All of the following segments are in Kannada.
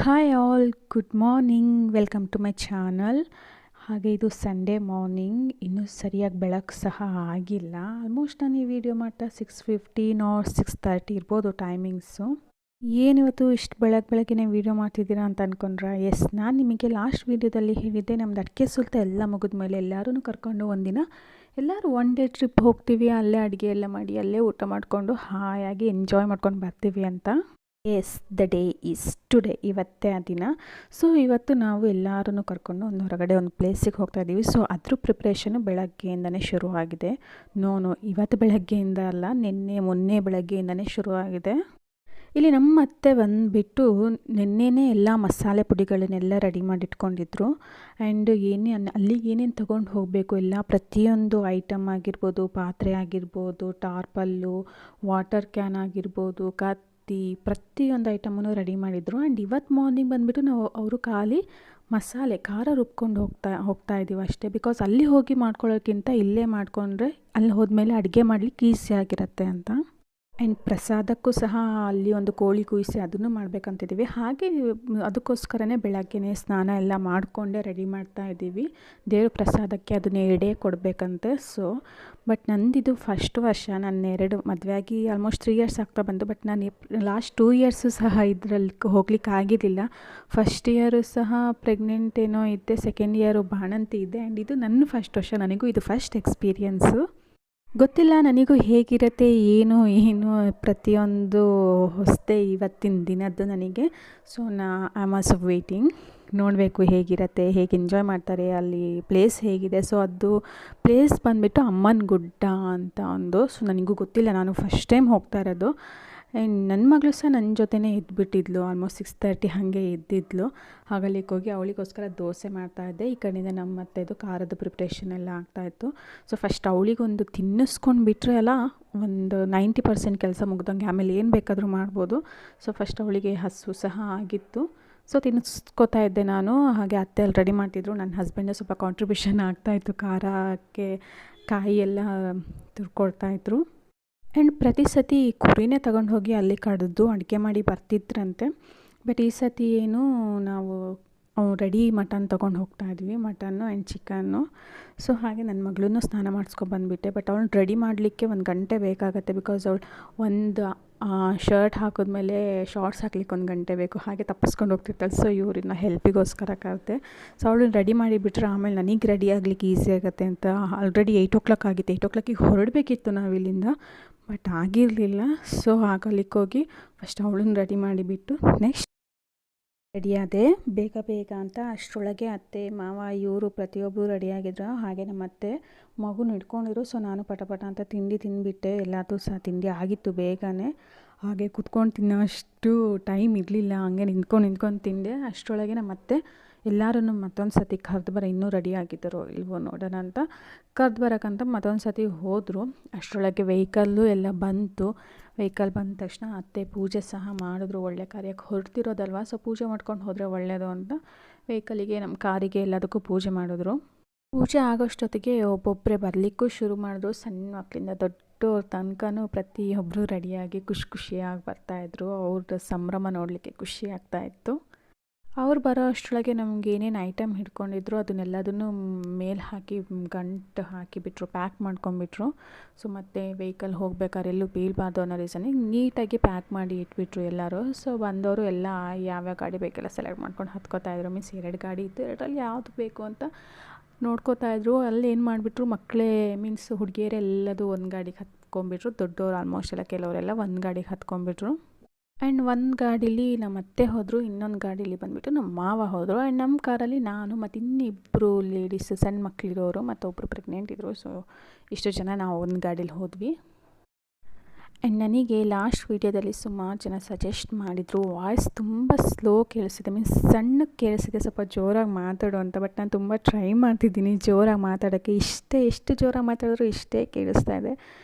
Hi all, good morning. Welcome to my channel. ಹಾಗೆ ಇದು ಸಂಡೇ ಮಾರ್ನಿಂಗ್, ಇನ್ನೂ ಸರಿಯಾಗಿ ಬೆಳಕು ಸಹ ಆಗಿಲ್ಲ. ಆಲ್ಮೋಸ್ಟ್ ನಾನು ಈ ವಿಡಿಯೋ ಮಾಡ್ತಾ 6:15 ಆರ್ 6:30 ಇರ್ಬೋದು ಟೈಮಿಂಗ್ಸು. ಏನಿವತ್ತು ಇಷ್ಟು ಬೆಳಗ್ಗೆನೇ ವೀಡಿಯೋ ಮಾಡ್ತಿದ್ದೀರಾ ಅಂತ ಅಂದ್ಕೊಂಡ್ರೆ, ಎಸ್, ನಾನು ನಿಮಗೆ ಲಾಸ್ಟ್ ವೀಡಿಯೋದಲ್ಲಿ ಹೇಳಿದ್ದೆ ನಮ್ದು ಅಡಿಕೆ ಸುಲಿತ ಎಲ್ಲ ಮುಗಿದ ಮೇಲೆ ಎಲ್ಲರೂ ಕರ್ಕೊಂಡು ಒಂದಿನ ಎಲ್ಲರೂ ಒನ್ ಡೇ ಟ್ರಿಪ್ ಹೋಗ್ತೀವಿ, ಅಲ್ಲೇ ಅಡುಗೆ ಎಲ್ಲ ಮಾಡಿ ಅಲ್ಲೇ ಊಟ ಮಾಡಿಕೊಂಡು ಹಾಯಾಗಿ ಎಂಜಾಯ್ ಮಾಡ್ಕೊಂಡು ಬರ್ತೀವಿ ಅಂತ. Yes, the day is today, ಇವತ್ತೇ ಆ ದಿನ. ಸೊ ಇವತ್ತು ನಾವು ಎಲ್ಲರೂ ಕರ್ಕೊಂಡು ಒಂದು ಹೊರಗಡೆ ಒಂದು ಪ್ಲೇಸಿಗೆ ಹೋಗ್ತಾ ಇದ್ದೀವಿ. ಸೊ ಅದ್ರ ಪ್ರಿಪ್ರೇಷನು ಬೆಳಗ್ಗೆಯಿಂದನೇ ಶುರುವಾಗಿದೆ. ಇವತ್ತು ಬೆಳಗ್ಗೆಯಿಂದ ಅಲ್ಲ, ಮೊನ್ನೆ ಬೆಳಗ್ಗೆಯಿಂದನೇ ಶುರುವಾಗಿದೆ. ಇಲ್ಲಿ ನಮ್ಮ ಅತ್ತೆ ಬಂದುಬಿಟ್ಟು ನಿನ್ನೆನೇ ಎಲ್ಲ ಮಸಾಲೆ ಪುಡಿಗಳನ್ನೆಲ್ಲ ರೆಡಿ ಮಾಡಿಟ್ಕೊಂಡಿದ್ರು. ಆ್ಯಂಡ್ ಅಲ್ಲಿಗೆ ಏನೇನು ತೊಗೊಂಡು ಹೋಗಬೇಕು ಎಲ್ಲ ಪ್ರತಿಯೊಂದು ಐಟಮ್ ಆಗಿರ್ಬೋದು, ಪಾತ್ರೆ ಆಗಿರ್ಬೋದು, ಟಾರ್ಪಲ್ಲು, ವಾಟರ್ ಕ್ಯಾನ್ ಆಗಿರ್ಬೋದು, ಪ್ರತಿಯೊಂದು ಐಟಮನ್ನು ರೆಡಿ ಮಾಡಿದರು. ಆ್ಯಂಡ್ ಇವತ್ತು ಮಾರ್ನಿಂಗ್ ಬಂದುಬಿಟ್ಟು ಅವರು ಖಾಲಿ ಮಸಾಲೆ ಖಾರ ರುಬ್ಕೊಂಡು ಹೋಗ್ತಾ ಇದ್ದೀವಿ ಅಷ್ಟೇ. ಬಿಕಾಸ್ ಅಲ್ಲಿ ಹೋಗಿ ಮಾಡ್ಕೊಳ್ಳೋಕ್ಕಿಂತ ಇಲ್ಲೇ ಮಾಡಿಕೊಂಡ್ರೆ ಅಲ್ಲಿ ಹೋದ್ಮೇಲೆ ಅಡುಗೆ ಮಾಡಲಿಕ್ಕೆ ಈಸಿ ಆಗಿರುತ್ತೆ ಅಂತ. ಆ್ಯಂಡ್ ಪ್ರಸಾದಕ್ಕೂ ಸಹ ಅಲ್ಲಿ ಒಂದು ಕೋಳಿ ಕುಯ್ಸಿ ಅದನ್ನು ಮಾಡಬೇಕಂತಿದ್ದೀವಿ. ಹಾಗೆ ಅದಕ್ಕೋಸ್ಕರನೇ ಬೆಳಗ್ಗೆನೇ ಸ್ನಾನ ಎಲ್ಲ ಮಾಡಿಕೊಂಡೇ ರೆಡಿ ಮಾಡ್ತಾ ಇದ್ದೀವಿ. ದೇವ್ರ ಪ್ರಸಾದಕ್ಕೆ ಅದನ್ನ ಎಡೆ ಕೊಡಬೇಕಂತೆ. ಬಟ್ ನಂದಿದು ಫಸ್ಟ್ ವರ್ಷ. ನಾನು ಮದುವೆ ಆಗಿ ಆಲ್ಮೋಸ್ಟ್ 3 ಇಯರ್ಸ್ ಆಗ್ತಾ ಬಂತು. ಬಟ್ ನಾನು ಲಾಸ್ಟ್ 2 ಇಯರ್ಸು ಸಹ ಇದರಲ್ಲಿ ಹೋಗ್ಲಿಕ್ಕೆ ಆಗಿರಲಿಲ್ಲ. ಫಸ್ಟ್ ಇಯರು ಸಹ ಪ್ರೆಗ್ನೆಂಟ್ ಏನೋ ಇದ್ದೆ, ಸೆಕೆಂಡ್ ಇಯರು ಬಾಣಂತಿ ಇದ್ದೆ. ಆ್ಯಂಡ್ ಇದು ನನ್ನ ಫಸ್ಟ್ ವರ್ಷ, ನನಗೂ ಇದು ಫಸ್ಟ್ ಎಕ್ಸ್ಪೀರಿಯನ್ಸು. ಗೊತ್ತಿಲ್ಲ ನನಗೂ ಹೇಗಿರುತ್ತೆ ಏನು ಪ್ರತಿಯೊಂದು ಹೊಸದೇ ಇವತ್ತಿನ ದಿನದ್ದು ನನಗೆ. So I am also waiting, ನೋಡಬೇಕು ಹೇಗಿರುತ್ತೆ, ಹೇಗೆ ಎಂಜಾಯ್ ಮಾಡ್ತಾರೆ, ಅಲ್ಲಿ ಪ್ಲೇಸ್ ಹೇಗಿದೆ. ಸೊ ಅದು ಪ್ಲೇಸ್ ಬಂದುಬಿಟ್ಟು ಅಮ್ಮನ ಗುಡ್ಡ ಅಂತ ಒಂದು. ಸೊ ನನಗೂ ಗೊತ್ತಿಲ್ಲ, ನಾನು ಫಸ್ಟ್ ಟೈಮ್ ಹೋಗ್ತಾ ಇರೋದು. ಆ್ಯಂಡ್ ನನ್ನ ಮಗಳು ಸಹ ನನ್ನ ಜೊತೆನೇ ಎದ್ಬಿಟ್ಟಿದ್ಲು, ಆಲ್ಮೋಸ್ಟ್ 6:30 ಹಾಗೆ ಎದ್ದಿದ್ಲು. ಹಾಗಲ್ಲಿಗೆ ಹೋಗಿ ಅವಳಿಗೋಸ್ಕರ ದೋಸೆ ಮಾಡ್ತಾಯಿದ್ದೆ. ಈ ಕಡೆಯಿಂದ ನಮ್ಮ ಅತ್ತೆದು ಖಾರದ ಪ್ರಿಪ್ರೇಷನ್ ಎಲ್ಲ ಆಗ್ತಾಯಿತ್ತು. ಸೊ ಫಸ್ಟ್ ಅವಳಿಗೊಂದು ತಿನ್ನಿಸ್ಕೊಂಡು ಬಿಟ್ಟರೆ ಅಲ್ಲ, ಒಂದು 90% ಕೆಲಸ ಮುಗ್ದಂಗೆ. ಆಮೇಲೆ ಏನು ಬೇಕಾದರೂ ಮಾಡ್ಬೋದು. ಸೊ ಫಸ್ಟ್ ಅವಳಿಗೆ ಹಸು ಸಹ ಆಗಿತ್ತು. ಸೊ ತಿನ್ನಿಸ್ಕೋತಾ ಇದ್ದೆ ನಾನು. ಹಾಗೆ ಅತ್ತೆ ಅಲ್ಲಿ ರೆಡಿ ಮಾಡ್ತಿದ್ರು. ನನ್ನ ಹಸ್ಬೆಂಡೇ ಸ್ವಲ್ಪ ಕಾಂಟ್ರಿಬ್ಯೂಷನ್ ಆಗ್ತಾಯಿತ್ತು, ಖಾರಕ್ಕೆ ಕಾಯಿ ಎಲ್ಲ ತುರ್ಕೊಡ್ತಾಯಿದ್ರು. ಆ್ಯಂಡ್ ಪ್ರತಿ ಸತಿ ಕುರಿನೇ ತಗೊಂಡು ಹೋಗಿ ಅಲ್ಲಿ ಕಡಿದು ಅಡುಗೆ ಮಾಡಿ ಬರ್ತಿದ್ರಂತೆ. ಬಟ್ ಈ ಸತಿ ಏನು ನಾವು ರೆಡಿ ಮಟನ್ ತೊಗೊಂಡು ಹೋಗ್ತಾ ಇದ್ವಿ, ಮಟನ್ನು ಆ್ಯಂಡ್ ಚಿಕನ್ನು. ಸೊ ಹಾಗೆ ನನ್ನ ಮಗಳನ್ನೂ ಸ್ನಾನ ಮಾಡಿಸ್ಕೊಬಂದುಬಿಟ್ಟೆ. ಬಟ್ ಅವಳು ರೆಡಿ ಮಾಡಲಿಕ್ಕೆ 1 ಗಂಟೆ ಬೇಕಾಗುತ್ತೆ. ಬಿಕಾಸ್ ಅವಳು ಒಂದು ಶರ್ಟ್ ಹಾಕಿದ್ಮೇಲೆ ಶಾರ್ಟ್ಸ್ ಹಾಕ್ಲಿಕ್ಕೆ 1 ಗಂಟೆ ಬೇಕು. ಹಾಗೆ ತಪ್ಪಿಸ್ಕೊಂಡು ಹೋಗ್ತಿರ್ತಾಳೆ. ಸೊ ಇವ್ರನ್ನ ಹೆಲ್ಪಿಗೋಸ್ಕರ ಕರೆದೆ. ಸೊ ಅವಳು ರೆಡಿ ಮಾಡಿಬಿಟ್ರೆ ಆಮೇಲೆ ನನಗೆ ರೆಡಿ ಆಗಲಿಕ್ಕೆ ಈಸಿ ಆಗುತ್ತೆ ಅಂತ. ಆಲ್ರೆಡಿ 8 o'clock ಆಗಿತ್ತು. 8 o'clock ಹೊರಡಬೇಕಿತ್ತು ನಾವು ಇಲ್ಲಿಂದ, ಬಟ್ ಆಗಿರಲಿಲ್ಲ. ಸೊ ಆಗಲಿಕ್ಕೆ ಹೋಗಿ ಫಸ್ಟ್ ಅವಳನ್ನ ರೆಡಿ ಮಾಡಿಬಿಟ್ಟು ನೆಕ್ಸ್ಟ್ ರೆಡಿಯಾದೆ ಬೇಗ ಅಂತ. ಅಷ್ಟರೊಳಗೆ ಅತ್ತೆ ಮಾವ ಇವರು ಪ್ರತಿಯೊಬ್ಬರು ರೆಡಿಯಾಗಿದ್ರು. ಹಾಗೆ ನಮ್ಮ ಅತ್ತೆ ಮಗುನ ಇಟ್ಕೊಂಡಿದ್ರು. ಸೊ ನಾನು ಪಟ ಅಂತ ತಿಂಡಿ ತಿಂದುಬಿಟ್ಟೆ. ಎಲ್ಲದೂ ಸಹ ತಿಂಡಿ ಆಗಿತ್ತು ಬೇಗನೆ. ಹಾಗೆ ಕುತ್ಕೊಂಡು ತಿನ್ನೋ ಅಷ್ಟು ಟೈಮ್ ಇರಲಿಲ್ಲ, ಹಂಗೆ ನಿಂತ್ಕೊಂಡು ತಿಂದೆ. ಅಷ್ಟರೊಳಗೆ ನಮ್ಮ ಅತ್ತೆ ಎಲ್ಲರೂ ಮತ್ತೊಂದು ಸತಿ ಕರೆದು ಇನ್ನೂ ರೆಡಿ ಆಗಿದ್ದರು ಇಲ್ವೋ ನೋಡೋಣ ಅಂತ ಕರೆದು ಬರೋಕ್ಕಂತ ಮತ್ತೊಂದು ಸತಿ ಹೋದರು. ಅಷ್ಟರೊಳಗೆ ವೆಹಿಕಲ್ಲು ಎಲ್ಲ ಬಂತು. ವೆಹಿಕಲ್ ಬಂದ ತಕ್ಷಣ ಅತ್ತೆ ಪೂಜೆ ಸಹ ಮಾಡಿದ್ರು. ಒಳ್ಳೆ ಕಾರ್ಯಕ್ಕೆ ಹೊರಟಿರೋದಲ್ವ, ಸೊ ಪೂಜೆ ಮಾಡ್ಕೊಂಡು ಹೋದರೆ ಒಳ್ಳೆಯದು ಅಂತ ವೆಹಿಕಲಿಗೆ, ನಮ್ಮ ಕಾರಿಗೆ ಎಲ್ಲದಕ್ಕೂ ಪೂಜೆ ಮಾಡಿದ್ರು. ಪೂಜೆ ಆಗೋಷ್ಟೊತ್ತಿಗೆ ಒಬ್ಬೊಬ್ಬರೇ ಬರಲಿಕ್ಕೂ ಶುರು ಮಾಡಿದ್ರು. ಸಣ್ಣ ಮಕ್ಕಳಿಂದ ದೊಡ್ಡವ್ರ ತನಕನೂ ಪ್ರತಿಯೊಬ್ಬರು ರೆಡಿಯಾಗಿ ಖುಷಿಯಾಗಿ ಬರ್ತಾಯಿದ್ರು. ಅವ್ರದ್ದು ಸಂಭ್ರಮ ನೋಡಲಿಕ್ಕೆ ಖುಷಿ ಆಗ್ತಾಯಿತ್ತು. ಅವ್ರು ಬರೋ ಅಷ್ಟರೊಳಗೆ ನಮ್ಗೆ ಏನೇನು ಐಟಮ್ ಹಿಡ್ಕೊಂಡಿದ್ರು ಅದನ್ನೆಲ್ಲದನ್ನು ಮೇಲೆ ಹಾಕಿ ಗಂಟು ಹಾಕಿಬಿಟ್ರು, ಪ್ಯಾಕ್ ಮಾಡ್ಕೊಂಬಿಟ್ರು. ಸೊ ಮತ್ತು ವೆಹಿಕಲ್ ಹೋಗ್ಬೇಕಾದ್ರೆ ಎಲ್ಲೂ ಬೀಳಬಾರ್ದು ಅನ್ನೋ ರೀಸನಿಗೆ ನೀಟಾಗಿ ಪ್ಯಾಕ್ ಮಾಡಿ ಇಟ್ಬಿಟ್ರು ಎಲ್ಲರೂ. ಸೊ ಬಂದವರು ಎಲ್ಲ ಯಾವ್ಯಾವ ಗಾಡಿ ಬೇಕೆಲ್ಲ ಸೆಲೆಕ್ಟ್ ಮಾಡ್ಕೊಂಡು ಹತ್ಕೋತಾಯಿದ್ರು. ಮೀನ್ಸ್ 2 ಗಾಡಿ ಇತ್ತು, 2ರಲ್ಲಿ ಯಾವುದು ಬೇಕು ಅಂತ ನೋಡ್ಕೋತಾಯಿದ್ರು. ಅಲ್ಲಿ ಏನು ಮಾಡಿಬಿಟ್ರು, ಮಕ್ಕಳೇ ಮೀನ್ಸ್ ಹುಡುಗಿಯರೆಲ್ಲದು ಒಂದು ಗಾಡಿಗೆ ಹತ್ಕೊಂಡ್ಬಿಟ್ರು. ದೊಡ್ಡವರು ಆಲ್ಮೋಸ್ಟ್ ಎಲ್ಲ ಕೆಲವರೆಲ್ಲ ಒಂದು ಗಾಡಿಗೆ ಹತ್ಕೊಂಡ್ಬಿಟ್ರು. ಆ್ಯಂಡ್ ಒಂದು ಗಾಡೀಲಿ ನಮ್ಮ ಅತ್ತೆ ಹೋದರು, ಇನ್ನೊಂದು ಗಾಡೀಲಿ ಬಂದುಬಿಟ್ಟು ನಮ್ಮ ಮಾವ ಹೋದರು. ಆ್ಯಂಡ್ ನಮ್ಮ ಕಾರಲ್ಲಿ ನಾನು ಮತ್ತು ಇನ್ನಿಬ್ಬರು ಲೇಡೀಸ್, ಸಣ್ಣ ಮಕ್ಕಳಿರೋರು ಮತ್ತು ಒಬ್ಬರು ಪ್ರೆಗ್ನೆಂಟ್ ಇದ್ದರು. ಸೊ ಇಷ್ಟು ಜನ ನಾವು ಒಂದು ಗಾಡೀಲಿ ಹೋದ್ವಿ. ಆ್ಯಂಡ್ ನನಗೆ ಲಾಸ್ಟ್ ವೀಡಿಯೋದಲ್ಲಿ ಸುಮಾರು ಜನ ಸಜೆಸ್ಟ್ ಮಾಡಿದರು, ವಾಯ್ಸ್ ತುಂಬ ಸ್ಲೋ ಕೇಳಿಸಿದೆ, ಮೀನ್ಸ್ ಸಣ್ಣಕ್ಕೆ ಕೇಳಿಸಿದೆ, ಸ್ವಲ್ಪ ಜೋರಾಗಿ ಮಾತಾಡು ಅಂತ. ಬಟ್ ನಾನು ತುಂಬ ಟ್ರೈ ಮಾಡ್ತಿದ್ದೀನಿ ಜೋರಾಗಿ ಮಾತಾಡೋಕ್ಕೆ. ಎಷ್ಟು ಜೋರಾಗಿ ಮಾತಾಡಿದ್ರು ಇಷ್ಟೇ ಕೇಳಿಸ್ತಾ ಇದೆ.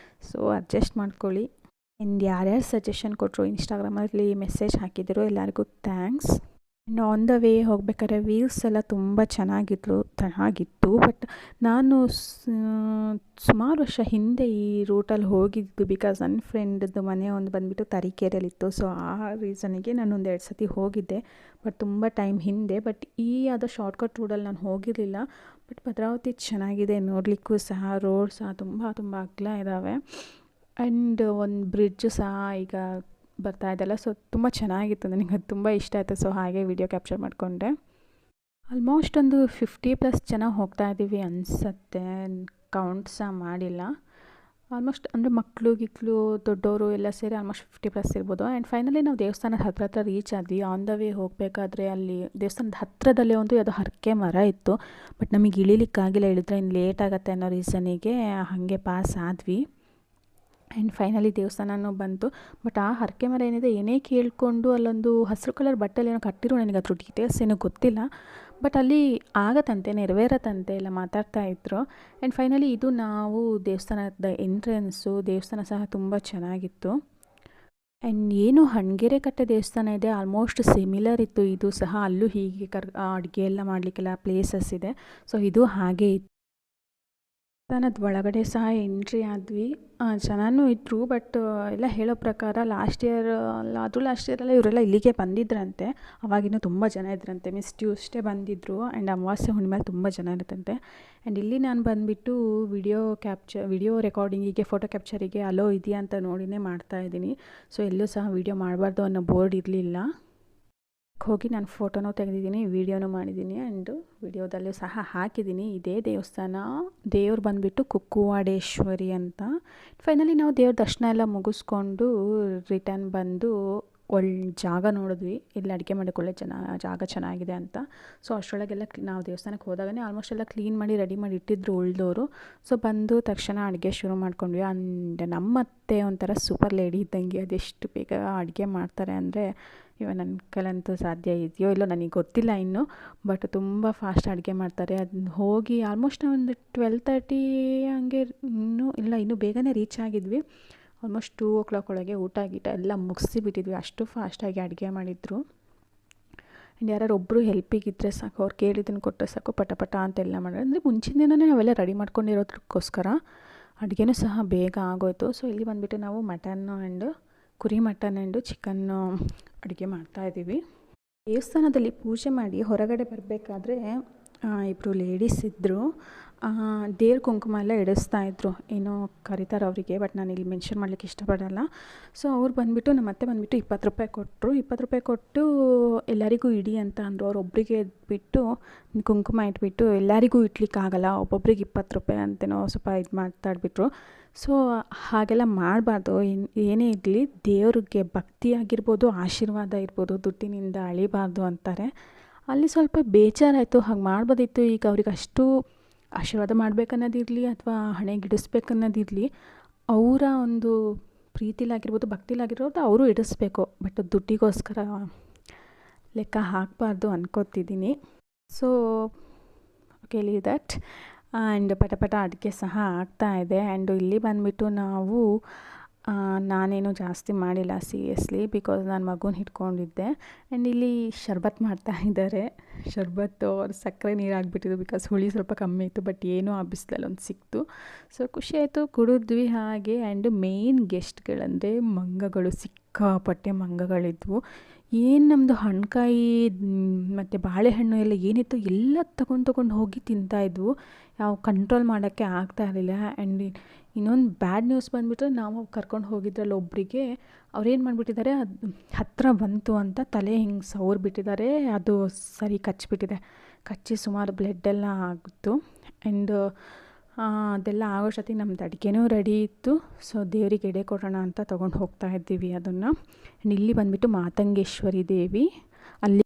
ಸೊ ಅಡ್ಜಸ್ಟ್ ಮಾಡ್ಕೊಳ್ಳಿ. ಆ್ಯಂಡ್ ಯಾರ್ಯಾರು ಸಜೆಷನ್ ಕೊಟ್ಟರು, ಇನ್ಸ್ಟಾಗ್ರಾಮಲ್ಲಿ ಮೆಸೇಜ್ ಹಾಕಿದ್ರು, ಎಲ್ಲರಿಗೂ thanks. And on the way ಹೋಗ್ಬೇಕಾದ್ರೆ ವ್ಯೂಸ್ ಎಲ್ಲ ತುಂಬ ಚೆನ್ನಾಗಿತ್ತು. ಬಟ್ ನಾನು ಸುಮಾರು ವರ್ಷ ಹಿಂದೆ ಈ ರೂಟಲ್ಲಿ ಹೋಗಿದ್ದು, ಬಿಕಾಸ್ ನನ್ನ ಫ್ರೆಂಡ್ದು ಮನೆ ಒಂದು ಬಂದುಬಿಟ್ಟು ತರೀಕೆರೆಯಲ್ಲಿತ್ತು. ಸೊ ಆ ರೀಸನಿಗೆ ನಾನು ಒಂದು 2 ಸತಿ ಹೋಗಿದ್ದೆ, ಬಟ್ ತುಂಬ ಟೈಮ್ ಹಿಂದೆ. ಬಟ್ ಈ ಯಾವುದೋ ಶಾರ್ಟ್ಕಟ್ ರೋಡಲ್ಲಿ ನಾನು ಹೋಗಿರಲಿಲ್ಲ. ಬಟ್ ಭದ್ರಾವತಿ ಚೆನ್ನಾಗಿದೆ, ನೋಡಲಿಕ್ಕೂ ಸಹ ರೋಡ್ ಸಹ ತುಂಬ ಅಗಲ ಇದ್ದಾವೆ. ಆ್ಯಂಡ್ ಒಂದು ಬ್ರಿಡ್ಜು ಸಹ ಈಗ ಬರ್ತಾ ಇದೆಲ್ಲ. ಸೊ ತುಂಬ ಚೆನ್ನಾಗಿತ್ತು, ನನಗೆ ಅದು ತುಂಬ ಇಷ್ಟ ಆಯಿತು. ಸೊ ಹಾಗೆ ವಿಡಿಯೋ ಕ್ಯಾಪ್ಚರ್ ಮಾಡಿಕೊಂಡೆ. ಆಲ್ಮೋಸ್ಟ್ ಒಂದು 50+ ಜನ ಹೋಗ್ತಾ ಇದ್ದೀವಿ ಅನಿಸತ್ತೆ, ಕೌಂಟ್ ಸಹ ಮಾಡಿಲ್ಲ. ಆಲ್ಮೋಸ್ಟ್ ಅಂದರೆ ಮಕ್ಕಳು ದೊಡ್ಡವರು ಎಲ್ಲ ಸೇರಿ ಆಲ್ಮೋಸ್ಟ್ 50+ ಇರ್ಬೋದು. ಆ್ಯಂಡ್ ಫೈನಲಿ ನಾವು ದೇವಸ್ಥಾನದ ಹತ್ರ ರೀಚ್ ಆದ್ವಿ. ಆನ್ ದ ವೇ ಹೋಗಬೇಕಾದ್ರೆ ಅಲ್ಲಿ ದೇವಸ್ಥಾನದ ಹತ್ತಿರದಲ್ಲೇ ಒಂದು ಯಾವುದೋ ಹರಕೆ ಮರ ಇತ್ತು. ಬಟ್ ನಮಗೆ ಇಳಿಲಿಕ್ಕಾಗಿಲ್ಲ, ಇಳಿದ್ರೆ ಇನ್ನು ಲೇಟ್ ಆಗುತ್ತೆ ಅನ್ನೋ ರೀಸನಿಗೆ ಹಾಗೆ ಪಾಸ್ ಆದ್ವಿ. ಆ್ಯಂಡ್ ಫೈನಲಿ ದೇವಸ್ಥಾನನೂ ಬಂತು. ಬಟ್ ಆ ಹರಕೆ ಮರ ಏನಿದೆ, ಏನೇ ಕೇಳಿಕೊಂಡು ಅಲ್ಲೊಂದು ಹಸಿರು ಕಲರ್ ಬಟ್ಟೆಲಿ ಏನೋ ಕಟ್ಟಿರೋ, ನನಗೆ ಅದ್ರ ಡೀಟೇಲ್ಸ್ ಏನೂ ಗೊತ್ತಿಲ್ಲ. ಬಟ್ ಅಲ್ಲಿ ಆಗತ್ತಂತೆ, ನೆರವೇರತ್ತಂತೆ ಎಲ್ಲ ಮಾತಾಡ್ತಾ ಇದ್ರು. ಆ್ಯಂಡ್ ಫೈನಲಿ ಇದು ನಾವು ದೇವಸ್ಥಾನದ ಎಂಟ್ರೆನ್ಸು. ದೇವಸ್ಥಾನ ಸಹ ತುಂಬ ಚೆನ್ನಾಗಿತ್ತು. ಆ್ಯಂಡ್ ಏನು ಹಣಗೆರೆ ಕಟ್ಟೆ ದೇವಸ್ಥಾನ ಇದೆ, ಆಲ್ಮೋಸ್ಟ್ ಸಿಮಿಲರ್ ಇತ್ತು ಇದು ಸಹ. ಅಲ್ಲೂ ಹೀಗೆ ಅಡುಗೆ ಎಲ್ಲ ಮಾಡಲಿಕ್ಕೆಲ್ಲ ಪ್ಲೇಸಸ್ ಇದೆ. ಸೊ ಇದು ಹಾಗೆ ಇತ್ತು. ದೇವಸ್ಥಾನದ ಒಳಗಡೆ ಸಹ ಎಂಟ್ರಿ ಆದ್ವಿ. ಜನನೂ ಇದ್ದರು. ಬಟ್ ಎಲ್ಲ ಹೇಳೋ ಪ್ರಕಾರ ಲಾಸ್ಟ್ ಇಯರೆಲ್ಲ ಇವರೆಲ್ಲ ಇಲ್ಲಿಗೆ ಬಂದಿದ್ರಂತೆ. ಅವಾಗಿನ್ನೂ ತುಂಬ ಜನ ಇದ್ರಂತೆ. ಮಿಸ್ ಟ್ಯೂಸ್ಡೇ ಬಂದಿದ್ದರು. ಆ್ಯಂಡ್ ಅಮಾವಾಸ್ಯೆ ಹುಣ್ಣಿಮೆಲಿ ತುಂಬ ಜನ ಇರುತ್ತಂತೆ. ಆ್ಯಂಡ್ ಇಲ್ಲಿ ನಾನು ಬಂದುಬಿಟ್ಟು ವಿಡಿಯೋ ರೆಕಾರ್ಡಿಂಗಿಗೆ, ಫೋಟೋ ಕ್ಯಾಪ್ಚರಿಗೆ ಅಲೋ ಇದೆಯಾ ಅಂತ ನೋಡಿನೇ ಮಾಡ್ತಾಯಿದ್ದೀನಿ. ಸೊ ಎಲ್ಲೂ ಸಹ ವಿಡಿಯೋ ಮಾಡಬಾರ್ದು ಅನ್ನೋ ಬೋರ್ಡ್ ಇರಲಿಲ್ಲ. ಹೋಗಿ ನಾನು ಫೋಟೋನೂ ತೆಗೆದಿದ್ದೀನಿ, ವೀಡಿಯೋನೂ ಮಾಡಿದ್ದೀನಿ. ಆ್ಯಂಡ್ ವಿಡಿಯೋದಲ್ಲೂ ಸಹ ಹಾಕಿದ್ದೀನಿ. ಇದೇ ದೇವಸ್ಥಾನ. ದೇವ್ರು ಬಂದುಬಿಟ್ಟು ಕುಕ್ಕುವಾಡೇಶ್ವರಿ ಅಂತ. ಫೈನಲಿ ನಾವು ದೇವ್ರ ದರ್ಶನ ಎಲ್ಲ ಮುಗಿಸ್ಕೊಂಡು ರಿಟರ್ನ್ ಬಂದು ಜಾಗ ನೋಡಿದ್ವಿ, ಇಲ್ಲಿ ಅಡುಗೆ ಮಾಡೋಕ್ಕೆ ಜಾಗ ಚೆನ್ನಾಗಿದೆ ಅಂತ. ಸೊ ಅಷ್ಟರೊಳಗೆಲ್ಲ ನಾವು ದೇವಸ್ಥಾನಕ್ಕೆ ಹೋದಾಗಲೇ ಆಲ್ಮೋಸ್ಟ್ ಎಲ್ಲ ಕ್ಲೀನ್ ಮಾಡಿ ರೆಡಿ ಮಾಡಿ ಇಟ್ಟಿದ್ರು ಉಳಿದವರು. ಸೊ ಬಂದು ತಕ್ಷಣ ಅಡುಗೆ ಶುರು ಮಾಡ್ಕೊಂಡ್ವಿ. ಆ್ಯಂಡ್ ನಮ್ಮತ್ತೆ ಒಂಥರ ಸೂಪರ್ ಲೇಡಿ ಇದ್ದಂಗೆ, ಅದೆಷ್ಟು ಬೇಗ ಅಡುಗೆ ಮಾಡ್ತಾರೆ ಅಂದರೆ ಇವಾಗ ನನ್ನ ಕೈಲಂತೂ ಸಾಧ್ಯ ಇದೆಯೋ ಇಲ್ಲೋ ನನಗೆ ಗೊತ್ತಿಲ್ಲ ಇನ್ನು. ಬಟ್ ತುಂಬ ಫಾಸ್ಟ್ ಅಡುಗೆ ಮಾಡ್ತಾರೆ. ಅದನ್ನ ಹೋಗಿ ಆಲ್ಮೋಸ್ಟ್ ಒಂದು 12:30 ಹಂಗೆ, ಇನ್ನೂ ಬೇಗನೆ ರೀಚ್ ಆಗಿದ್ವಿ. ಆಲ್ಮೋಸ್ಟ್ 2 o'clock ಒಳಗೆ ಊಟ ಎಲ್ಲ ಮುಗಿಸಿಬಿಟ್ಟಿದ್ವಿ, ಅಷ್ಟು ಫಾಸ್ಟಾಗಿ ಅಡುಗೆ ಮಾಡಿದರು. ಆ್ಯಂಡ್ ಯಾರು ಒಬ್ಬರು ಹೆಲ್ಪಿಗಿದ್ದರೆ ಸಾಕು, ಅವ್ರು ಕೇಳಿದ್ದನ್ನು ಕೊಟ್ಟರೆ ಸಾಕು, ಪಟ ಅಂತೆಲ್ಲ ಮಾಡೋದು. ಅಂದರೆ ಮುಂಚಿನ ದಿನವೇ ನಾವೆಲ್ಲ ರೆಡಿ ಮಾಡ್ಕೊಂಡಿರೋದಕ್ಕೋಸ್ಕರ ಅಡುಗೆನೂ ಸಹ ಬೇಗ ಆಗೋಯಿತು. ಸೊ ಇಲ್ಲಿ ಬಂದುಬಿಟ್ಟು ನಾವು ಮಟನ್ನು ಆ್ಯಂಡ್ ಕುರಿ ಮಟನ್ ಆ್ಯಂಡ್ ಚಿಕನ್ನು ಅಡುಗೆ ಮಾಡ್ತಾಯಿದ್ದೀವಿ. ದೇವಸ್ಥಾನದಲ್ಲಿ ಪೂಜೆ ಮಾಡಿ ಹೊರಗಡೆ ಬರಬೇಕಾದ್ರೆ ಇಬ್ಬರು ಲೇಡೀಸ್ ಇದ್ದರು. ದೇವ್ರ ಕುಂಕುಮ ಎಲ್ಲ ಇಡಿಸ್ತಾಯಿದ್ರು, ಏನೋ ಕರೀತಾರೆ ಅವರಿಗೆ, ಬಟ್ ನಾನು ಇಲ್ಲಿ ಮೆನ್ಷನ್ ಮಾಡಲಿಕ್ಕೆ ಇಷ್ಟಪಡಲ್ಲ. ಸೊ ಅವ್ರು ಬಂದುಬಿಟ್ಟು ನಮ್ಮ ಅತ್ತೆ ಬಂದುಬಿಟ್ಟು ₹20 ಕೊಟ್ಟರು. ₹20 ಕೊಟ್ಟು ಎಲ್ಲರಿಗೂ ಇಡಿ ಅಂತ ಅಂದರು. ಅವ್ರು ಒಬ್ಬರಿಗೆ ಬಿಟ್ಟು ಕುಂಕುಮ ಇಟ್ಬಿಟ್ಟು ಎಲ್ಲರಿಗೂ ಇಡ್ಲಿಕ್ಕಾಗಲ್ಲ, ಒಬ್ಬೊಬ್ರಿಗೆ ₹20 ಅಂತೇನೋ ಸ್ವಲ್ಪ ಇದು ಮಾತಾಡಿಬಿಟ್ರು. ಸೊ ಹಾಗೆಲ್ಲ ಮಾಡಬಾರ್ದು. ಏನೇ ಇರಲಿ ದೇವ್ರಿಗೆ ಭಕ್ತಿ ಆಗಿರ್ಬೋದು, ಆಶೀರ್ವಾದ ಇರ್ಬೋದು, ದುಡ್ಡಿನಿಂದ ಅಳಿಬಾರ್ದು ಅಂತಾರೆ. ಅಲ್ಲಿ ಸ್ವಲ್ಪ ಬೇಜಾರಾಯಿತು, ಹಾಗೆ ಮಾಡ್ಬೋದಿತ್ತು. ಈಗ ಅವ್ರಿಗೆ ಅಷ್ಟು ಆಶೀರ್ವಾದ ಮಾಡಬೇಕನ್ನೋದಿರಲಿ ಅಥವಾ ಹಣೆಗಿಡಿಸ್ಬೇಕನ್ನೋದಿರಲಿ, ಅವರ ಒಂದು ಪ್ರೀತಿಲಾಗಿರ್ಬೋದು, ಭಕ್ತಿಲಾಗಿರ್ಬೋದು ಅವರು ಇಡಿಸ್ಬೇಕು. ಬಟ್ ದುಡ್ಡಿಗೋಸ್ಕರ ಲೆಕ್ಕ ಹಾಕಬಾರ್ದು ಅನ್ಕೋತಿದ್ದೀನಿ. So okay, leave that. And ಪಟ ಅಡುಗೆ ಸಹ ಆಗ್ತಾಯಿದೆ. ಆ್ಯಂಡ್ ಇಲ್ಲಿ ಬಂದುಬಿಟ್ಟು ನಾನೇನು ಜಾಸ್ತಿ ಮಾಡಿಲ್ಲ ಸೀರಿಯಸ್ಲಿ, ಬಿಕಾಸ್ ನಾನು ಮಗುನ ಹಿಡ್ಕೊಂಡಿದ್ದೆ. ಆ್ಯಂಡ್ ಇಲ್ಲಿ ಶರ್ಬತ್ ಮಾಡ್ತಾ ಇದ್ದಾರೆ. ಶರ್ಬತ್ತು ಅವ್ರು ಸಕ್ಕರೆ ನೀರು ಆಗಿಬಿಟ್ಟಿದ್ದು, ಬಿಕಾಸ್ ಹುಳಿ ಸ್ವಲ್ಪ ಕಮ್ಮಿ ಇತ್ತು. ಬಟ್ ಏನೋ ಆ ಬಿಸಿಲಲ್ಲಿ ಒಂದು ಸಿಕ್ತು. ಸೊ ಖುಷಿಯಾಯಿತು, ಕುಡಿದ್ವಿ ಹಾಗೆ. ಆ್ಯಂಡ್ ಮೇನ್ ಗೆಸ್ಟ್ಗಳಂದರೆ ಮಂಗಗಳು, ಸಿಕ್ಕಾಪಟ್ಟೆ ಮಂಗಗಳಿದ್ವು. ಏನು ನಮ್ಮದು ಹಣ್ಣುಕಾಯಿ ಮತ್ತು ಬಾಳೆಹಣ್ಣು ಎಲ್ಲ ಏನಿತ್ತು ಎಲ್ಲ ತಗೊಂಡು ಹೋಗಿ ತಿಂತಾಯಿದ್ವು. ಯಾವ ಕಂಟ್ರೋಲ್ ಮಾಡೋಕ್ಕೆ ಆಗ್ತಾ ಇರಲಿಲ್ಲ. ಆ್ಯಂಡ್ ಇನ್ನೊಂದು ಬ್ಯಾಡ್ ನ್ಯೂಸ್ ಬಂದುಬಿಟ್ರೆ, ನಾವು ಕರ್ಕೊಂಡು ಹೋಗಿದ್ರಲ್ಲಿ ಒಬ್ಬರಿಗೆ ಅವ್ರೇನು ಮಾಡಿಬಿಟ್ಟಿದ್ದಾರೆ, ಅದು ಹತ್ತಿರ ಬಂತು ಅಂತ ತಲೆ ಹಿಂಗೆ ಸವರ್ಬಿಟ್ಟಿದ್ದಾರೆ. ಅದು ಸರಿ ಕಚ್ಚಿ ಸುಮಾರು ಬ್ಲಡ್ಡೆಲ್ಲ ಆಗಿತ್ತು. ಆ್ಯಂಡ್ ಅದೆಲ್ಲ ಆಗೋಷ್ಟೊತ್ತಿಗೆ ನಮ್ಮದು ಅಡುಗೆನೂ ರೆಡಿ ಇತ್ತು. ಸೊ ದೇವರಿಗೆ ಎಡೆ ಕೊಡೋಣ ಅಂತ ತೊಗೊಂಡು ಹೋಗ್ತಾ ಇದ್ದೀವಿ ಅದನ್ನು. ಆ್ಯಂಡ್ ಇಲ್ಲಿ ಬಂದುಬಿಟ್ಟು ಮಾತಂಗೇಶ್ವರಿ ದೇವಿ, ಅಲ್ಲಿ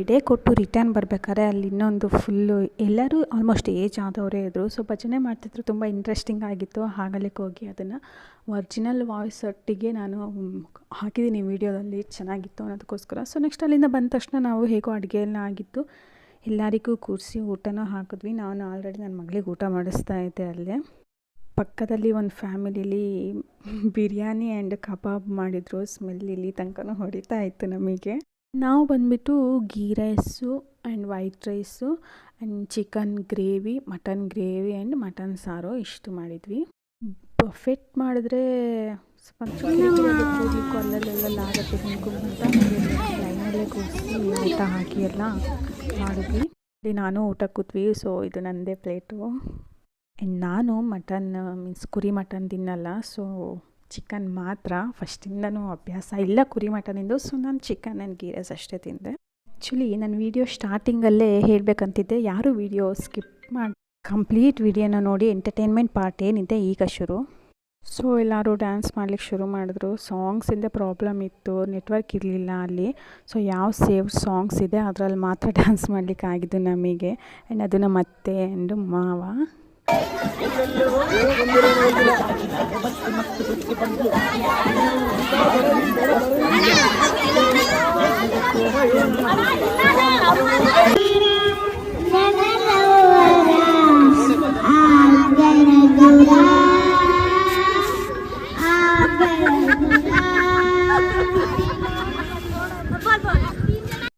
ಎಡೆ ಕೊಟ್ಟು ರಿಟರ್ನ್ ಬರಬೇಕಾದ್ರೆ ಅಲ್ಲಿ ಇನ್ನೊಂದು ಫುಲ್ಲು ಎಲ್ಲರೂ ಆಲ್ಮೋಸ್ಟ್ ಏಜ್ ಆದವರೇ ಇದ್ದರು. ಸೊ ಭಜನೆ ಮಾಡ್ತಿದ್ರು, ತುಂಬ ಇಂಟ್ರೆಸ್ಟಿಂಗ್ ಆಗಿತ್ತು. ಹಾಗಲಿಕ್ಕೆ ಹೋಗಿ ಅದನ್ನು ಒರಿಜಿನಲ್ ವಾಯ್ಸ್ ಒಟ್ಟಿಗೆ ನಾನು ಹಾಕಿದ್ದೀನಿ ವೀಡಿಯೋದಲ್ಲಿ, ಚೆನ್ನಾಗಿತ್ತು ಅನ್ನೋದಕ್ಕೋಸ್ಕರ. ಸೊ ನೆಕ್ಸ್ಟ್ ಅಲ್ಲಿಂದ ಬಂದ ತಕ್ಷಣ ನಾವು ಹೇಗೋ ಅಡುಗೆ ಎಲ್ಲ ಆಗಿತ್ತು, ಎಲ್ಲರಿಗೂ ಕೂರಿಸಿ ಊಟನೂ ಹಾಕಿದ್ವಿ. ನಾನು ಆಲ್ರೆಡಿ ನನ್ನ ಮಗಳಿಗೆ ಊಟ ಮಾಡಿಸ್ತಾ ಇದ್ದೆ. ಅಲ್ಲೇ ಪಕ್ಕದಲ್ಲಿ ಒಂದು ಫ್ಯಾಮಿಲಿಲಿ ಬಿರಿಯಾನಿ ಆ್ಯಂಡ್ ಕಬಾಬ್ ಮಾಡಿದರು. ಸ್ಮೆಲ್ ಇಲ್ಲಿ ತನಕ ಹೊಡಿತಾ ಇತ್ತು ನಮಗೆ. ನಾವು ಬಂದುಬಿಟ್ಟು ghee rice and white rice and chicken gravy, mutton gravy and mutton ಸಾರು ಇಷ್ಟು ಮಾಡಿದ್ವಿ. ಬಫೆಟ್ ಮಾಡಿದ್ರೆ ಸ್ವಲ್ಪ ಕೂದಲಿಕ್ಕೂ ಅಲ್ಲಲ್ಲೆಲ್ಲ ಆಗುತ್ತೆ ಅಂತ ಲೈನಲ್ಲೇ ಕೂರಿಸಿ ಊಟ ಹಾಕಿ ಎಲ್ಲ ಮಾಡಿದ್ವಿ. ಇಲ್ಲಿ ನಾನು ಊಟ ಕೂತ್ವಿ. ಸೊ ಇದು ನನ್ನದೇ ಪ್ಲೇಟು. ಆ್ಯಂಡ್ ನಾನು ಮಟನ್ ಮೀನ್ಸ್ ಕುರಿ ಮಟನ್ ತಿನ್ನಲ್ಲ. ಸೊ ಚಿಕನ್ ಮಾತ್ರ ಫಸ್ಟಿಂದನೂ ಅಭ್ಯಾಸ ಇಲ್ಲ ಕುರಿ ಮಟನಿಂದು. ಸೊ ನಾನು ಚಿಕನ್ ಆ್ಯಂಡ್ ಗೀ ರೈಸ್ ಅಷ್ಟೇ ತಿಂದೆ. ಆ್ಯಕ್ಚುಲಿ ನನ್ನ ವೀಡಿಯೋ ಸ್ಟಾರ್ಟಿಂಗಲ್ಲೇ ಹೇಳಬೇಕಂತಿದ್ದೆ, ಯಾರು ವೀಡಿಯೋ ಸ್ಕಿಪ್ ಮಾಡಿ ಕಂಪ್ಲೀಟ್ ವೀಡಿಯೋನ ನೋಡಿ. ಎಂಟರ್ಟೈನ್ಮೆಂಟ್ ಪಾರ್ಟ್ ಏನಿದೆ ಈಗ ಶುರು. ಸೊ ಎಲ್ಲರೂ ಡ್ಯಾನ್ಸ್ ಮಾಡ್ಲಿಕ್ಕೆ ಶುರು ಮಾಡಿದ್ರು. ಸಾಂಗ್ಸಿಂದ ಪ್ರಾಬ್ಲಮ್ ಇತ್ತು, ನೆಟ್ವರ್ಕ್ ಇರಲಿಲ್ಲ ಅಲ್ಲಿ. ಸೊ ಯಾವ ಸೇವ್ ಸಾಂಗ್ಸ್ ಇದೆ ಅದರಲ್ಲಿ ಮಾತ್ರ ಡ್ಯಾನ್ಸ್ ಮಾಡಲಿಕ್ಕೆ ಆಗಿದ್ದು ನಮಗೆ. ಆ್ಯಂಡ್ ಅದನ್ನು ಮತ್ತೆ ಆ್ಯಂಡ್ ಮಾವ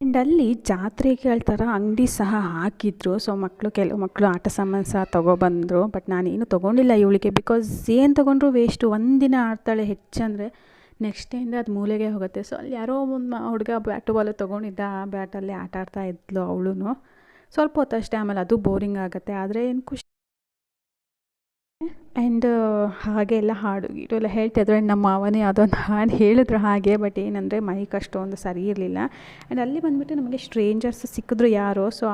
ಆ್ಯಂಡ್ ಅಲ್ಲಿ ಜಾತ್ರೆಗಳ ಥರ ಅಂಗಡಿ ಸಹ ಹಾಕಿದ್ರು. ಸೊ ಕೆಲವು ಮಕ್ಕಳು ಆಟ ಸಾಮಾನು ಸಹ ತೊಗೊಬಂದರು. ಬಟ್ ನಾನೇನು ತೊಗೊಂಡಿಲ್ಲ ಇವಳಿಗೆ, ಬಿಕಾಸ್ ಏನು ತೊಗೊಂಡ್ರು ವೇಸ್ಟು. ಒಂದಿನ ಆಡ್ತಾಳೆ ಹೆಚ್ಚಂದರೆ, ನೆಕ್ಸ್ಟ್ ಡೇಯಿಂದ ಅದು ಮೂಲೆಗೆ ಹೋಗುತ್ತೆ. ಸೊ ಅಲ್ಲಿ ಯಾರೋ ಒಂದು ಹುಡುಗ ಬ್ಯಾಟು ಬಾಲು ತೊಗೊಂಡಿದ್ದ, ಆ ಬ್ಯಾಟಲ್ಲಿ ಆಟ ಆಡ್ತಾ ಇದ್ಲು ಅವಳು. ಸ್ವಲ್ಪ ಹೊತ್ತಷ್ಟೇ, ಆಮೇಲೆ ಅದು ಬೋರಿಂಗ್ ಆಗುತ್ತೆ. ಆದರೆ ಏನು ಖುಷಿ. ಆ್ಯಂಡ್ ಹಾಗೆ ಎಲ್ಲ ಹಾಡು ಗೀಡು ಎಲ್ಲ ಹೇಳ್ತಾಯಿದ್ರು. ಆ್ಯಂಡ್ ನಮ್ಮ ಮಾವನೇ ಅದೊಂದು ಹಾಡು ಹೇಳಿದ್ರು ಹಾಗೆ. ಬಟ್ ಏನಂದರೆ ಮೈಕ್ ಅಷ್ಟೊಂದು ಸರಿ ಇರಲಿಲ್ಲ. ಆ್ಯಂಡ್ ಅಲ್ಲಿ ಬಂದುಬಿಟ್ಟು ನಮಗೆ ಸ್ಟ್ರೇಂಜರ್ಸ್ ಸಿಕ್ಕಿದ್ರು ಯಾರೋ. ಸೊ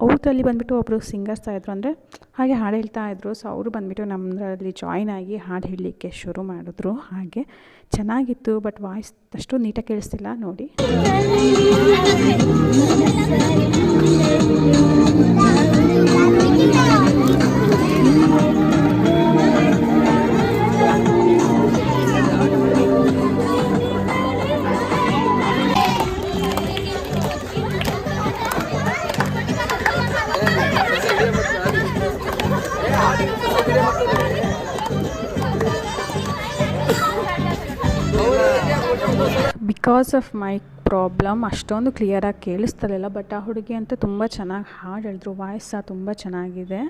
ಅವ್ರಲ್ಲಿ ಬಂದುಬಿಟ್ಟು ಒಬ್ಬರು ಸಿಂಗರ್ಸ್ ಇದ್ರು, ಅಂದರೆ ಹಾಗೆ ಹಾಡು ಹೇಳ್ತಾಯಿದ್ರು. ಸೊ ಅವರು ಬಂದುಬಿಟ್ಟು ನಮ್ಮದ್ರಲ್ಲಿ ಜಾಯ್ನ್ ಆಗಿ ಹಾಡು ಹೇಳಲಿಕ್ಕೆ ಶುರು ಮಾಡಿದ್ರು. ಹಾಗೆ ಚೆನ್ನಾಗಿತ್ತು. ಬಟ್ ವಾಯ್ಸ್ ಅಷ್ಟು ನೀಟಾಗಿ ಕೇಳಿಸ್ತಿಲ್ಲ ನೋಡಿ. ಬಿಕಾಸ್ ಆಫ್ ಮೈಕ್ ಪ್ರಾಬ್ಲಮ್ ಅಷ್ಟೊಂದು ಕ್ಲಿಯರಾಗಿ ಕೇಳಿಸ್ತಿರಲಿಲ್ಲ. ಬಟ್ ಆ ಹುಡುಗಿ ಅಂತೂ ತುಂಬ ಚೆನ್ನಾಗಿ ಹಾಡು ಹೇಳಿದ್ರು, ವಾಯ್ಸ್ ಸಹ ತುಂಬ ಚೆನ್ನಾಗಿದೆ.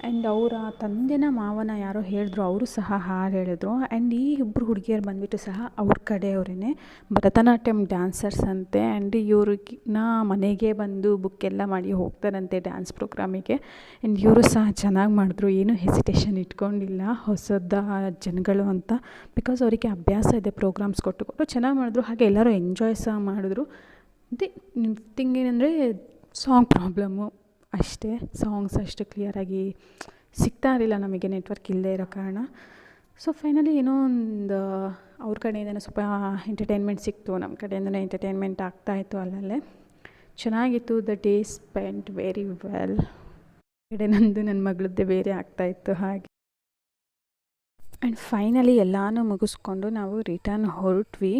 ಆ್ಯಂಡ್ ಅವರ ತಂದೆನ ಮಾವನ ಯಾರೋ ಹೇಳಿದ್ರು, ಅವರು ಸಹ ಹಾಡು ಹೇಳಿದ್ರು. ಆ್ಯಂಡ್ ಈ ಇಬ್ಬರು ಹುಡುಗಿಯರು ಬಂದುಬಿಟ್ಟು ಸಹ ಅವ್ರ ಕಡೆಯವರೇ ಭರತನಾಟ್ಯಂ ಡ್ಯಾನ್ಸರ್ಸ್ ಅಂತೆ. ಆ್ಯಂಡ್ ಇವ್ರಿಗಿನ ಮನೆಗೆ ಬಂದು ಬುಕ್ ಎಲ್ಲ ಮಾಡಿ ಹೋಗ್ತಾರಂತೆ ಡ್ಯಾನ್ಸ್ ಪ್ರೋಗ್ರಾಮಿಗೆ. ಆ್ಯಂಡ್ ಇವರು ಸಹ ಚೆನ್ನಾಗಿ ಮಾಡಿದ್ರು, ಏನೂ ಹೆಸಿಟೇಷನ್ ಇಟ್ಕೊಂಡಿಲ್ಲ ಹೊಸದ ಜನಗಳು ಅಂತ. ಬಿಕಾಸ್ ಅವರಿಗೆ ಅಭ್ಯಾಸ ಇದೆ ಪ್ರೋಗ್ರಾಮ್ಸ್ ಕೊಟ್ಟು ಚೆನ್ನಾಗಿ ಮಾಡಿದ್ರು. ಹಾಗೆ ಎಲ್ಲರೂ ಎಂಜಾಯ್ ಸಹ ಮಾಡಿದ್ರು. ಅದೇ ಥಿಂಗ್ ಏನಂದರೆ ಸಾಂಗ್ ಪ್ರಾಬ್ಲಮ್ಮು ಅಷ್ಟೇ. ಸಾಂಗ್ಸ್ ಅಷ್ಟು ಕ್ಲಿಯರಾಗಿ ಸಿಗ್ತಾ ಇರಲಿಲ್ಲ ನಮಗೆ, ನೆಟ್ವರ್ಕ್ ಇಲ್ಲದೆ ಇರೋ ಕಾರಣ. ಸೊ ಫೈನಲಿ ಏನೋ ಒಂದು ಅವ್ರ ಕಡೆಯಿಂದನೇ ಸ್ವಲ್ಪ ಎಂಟರ್ಟೈನ್ಮೆಂಟ್ ಸಿಕ್ತು, ನಮ್ಮ ಕಡೆಯಿಂದನೇ ಎಂಟರ್ಟೈನ್ಮೆಂಟ್ ಆಗ್ತಾಯಿತ್ತು. ಅಲ್ಲಲ್ಲೇ ಚೆನ್ನಾಗಿತ್ತು. The day spent very well. ಕಡೆ ನನ್ನ ಮಗಳದ್ದೇ ಬೇರೆ ಆಗ್ತಾಯಿತ್ತು ಹಾಗೆ. ಆ್ಯಂಡ್ ಫೈನಲಿ ಎಲ್ಲನೂ ಮುಗಿಸ್ಕೊಂಡು ನಾವು ರಿಟರ್ನ್ ಹೊರಟ್ವಿ.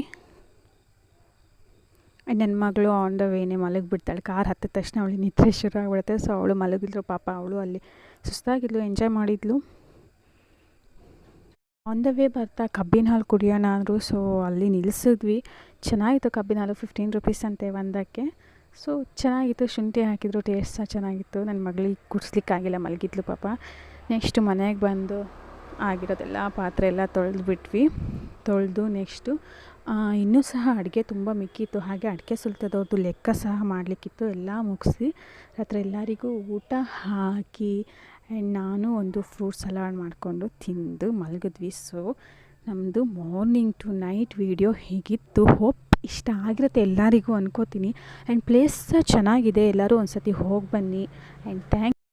ಆ್ಯಂಡ್ ನನ್ನ ಮಗಳು ಆನ್ ದ ವೇನೇ ಮಲಗಿಬಿಡ್ತಾಳೆ. ಕಾರ್ ಹತ್ತಿದ ತಕ್ಷಣ ಅವಳಿಗೆ ನಿದ್ರೆ ಶುರು ಆಗಿಬಿಡುತ್ತೆ. ಸೊ ಅವಳು ಮಲಗಿದ್ರು ಪಾಪ. ಅವಳು ಅಲ್ಲಿ ಸುಸ್ತಾಗಿದ್ಲು, ಎಂಜಾಯ್ ಮಾಡಿದ್ಲು. ಆನ್ ದ ವೇ ಬರ್ತಾ ಕಬ್ಬಿನ ಹಾಲು ಕುಡಿಯೋಣ ಅಂದರು. ಸೊ ಅಲ್ಲಿ ನಿಲ್ಲಿಸಿದ್ವಿ. ಚೆನ್ನಾಗಿತ್ತು ಕಬ್ಬಿನ ಹಾಲು, 15 ರೂಪೀಸ್ ಅಂತೆ ಒಂದಕ್ಕೆ. ಸೊ ಚೆನ್ನಾಗಿತ್ತು, ಶುಂಠಿ ಹಾಕಿದ್ರು, ಟೇಸ್ಟ್ ಸಹ ಚೆನ್ನಾಗಿತ್ತು. ನನ್ನ ಮಗಳಿಗೆ ಕುಡಿಸ್ಲಿಕ್ಕಾಗಿಲ್ಲ, ಮಲಗಿದ್ಲು ಪಾಪ. ನೆಕ್ಸ್ಟ್ ಮನೆಗೆ ಬಂದು ಆಗಿರೋದೆಲ್ಲ ಪಾತ್ರೆ ಎಲ್ಲ ತೊಳೆದು ನೆಕ್ಸ್ಟು ಇನ್ನೂ ಸಹ ಅಡುಗೆ ತುಂಬ ಮಿಕ್ಕಿತ್ತು. ಹಾಗೆ ಅಡುಗೆ ಸುಲ್ತದವ್ರದ್ದು ಲೆಕ್ಕ ಸಹ ಮಾಡಲಿಕ್ಕಿತ್ತು. ಎಲ್ಲ ಮುಗಿಸಿ ರಾತ್ರಿ ಎಲ್ಲರಿಗೂ ಊಟ ಹಾಕಿ ಆ್ಯಂಡ್ ನಾನು ಒಂದು ಫ್ರೂಟ್ ಸಲಾಡ್ ಮಾಡಿಕೊಂಡು ತಿಂದು ಮಲಗಿದ್ವಿ. ಸೊ ನಮ್ಮದು ಮಾರ್ನಿಂಗ್ ಟು ನೈಟ್ ವಿಡಿಯೋ ಹೀಗಿತ್ತು. ಹೋಪ್ ಇಷ್ಟ ಆಗಿರುತ್ತೆ ಎಲ್ಲರಿಗೂ ಅನ್ಕೋತೀನಿ. ಆ್ಯಂಡ್ ಪ್ಲೇಸ್ ಚೆನ್ನಾಗಿದೆ, ಎಲ್ಲರೂ ಒಂದು ಸತಿ ಹೋಗಿ ಬನ್ನಿ. And thank